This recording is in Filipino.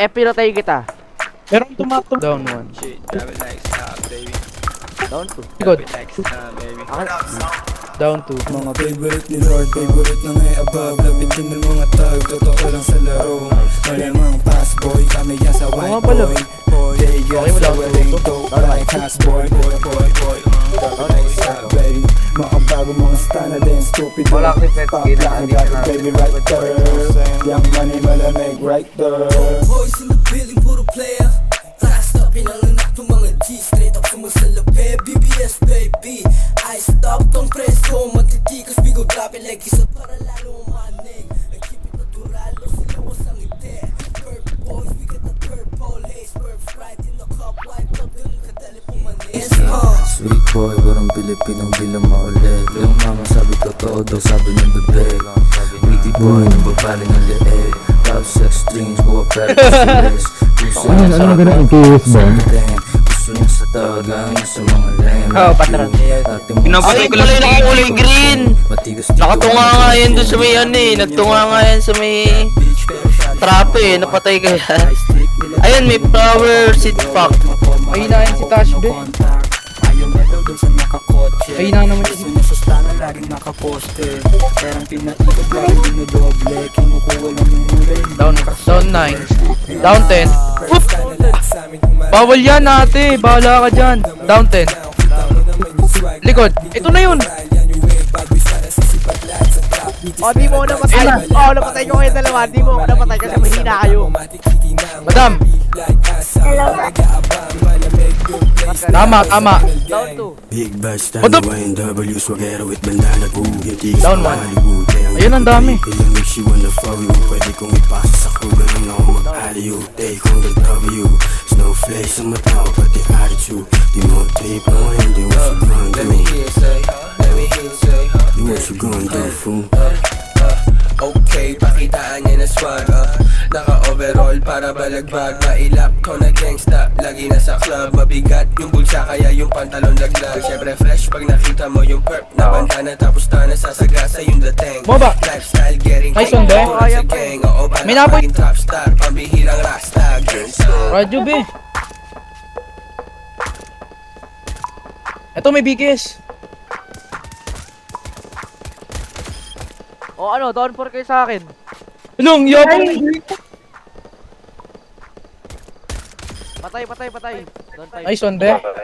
pinatay kita. Meron tumatong. Down 1. Shit, drop it like stop, baby. Down 2. Likod. Drop it like stop, baby. Down 2. Mga favorite ni Lord, favorite na ngay above. Lapitin ng mga tag, totoo lang sa laro. Malamang pass boy, kami yan sa white nga pala. boy. They Okay yan mo sa lang, wedding tutok. dope like pass boy. Baby, mga bago mga style na din, stupid. Wala kasi pet, Pop gina, lang, hindi got na- it, baby right there. Young money malamig right there. Boys in the building, puro player. Fast up, pinanganak tong mga G. Straight up sumasalabi, BBS baby. I stop tong preso, matitikas. We go drop it like isa para lalo umanig. I keep it natural, o sila wasang ngiti. Perp boys, we got the purple haze. Perp right in the cup, wipe up, ganun kadali pumanis. Sweet boy, parang Pilipinong di lang maulit. Yung mama sabi totoo daw, sabi ng bebe. Witty boy, nababali ng leeg. Love sex dreams, buwa pero kasilis. Gusto niya sa abang, gusto niya din. Gusto niya sa tawagang, sa mga lem. Oo, patron. Pinapatay ko lang yung nakakulay green. Nakatunga nga yan doon sa may ano eh. Nagtunga nga yan sa may trape eh. Napatay ka yan. Ayun, may flower seed pack. Mahinain si Tash, be. Ay, na naman yun. Sinusustana laging nakaposte. Perang pinaikot laging dinodoble. Kinukuha lang yung mulay. Down 9. Down 10. Oop! Bawal yan ate. Bahala ka dyan. Down 10. Likod. Ito na yun. O, di mo namatay. O, napatay ko kayo dalawa. Di mo namatay kasi mahina kayo. Madam. Tama, tama. Down 2. Big bash What the- tayo YNW swagero with bandana boogie. Tigis Down pa one. Hollywood. Ayun, ang dami. Ilang mix you wanna follow you. Pwede kong ipasa sa crew. Ganun ako mag-aliw. Take on the W. Snowflake sa mata ko pati attitude. Di mo tape ang hindi. What you gonna do? Let me hear say, let me hear say, Do what you gonna do, fool? Okay, pakitaan niya na swag Naka-overall para balagbag Mailap ko na gangsta Lagi na sa club Mabigat yung bulsa kaya yung pantalon laglag Syempre fresh pag nakita mo yung perp Na bandana tapos na nasasagasa yung dating Moba. Lifestyle getting Ay, sunde. tulad sa gang Oo, para May napoy. maging top star Pambihirang rasta Gangsta Radyo, be. Ito may BKS. O ano, down 4 kayo sa akin. Anong yabang? Patay. Down 5. Ay, sonde.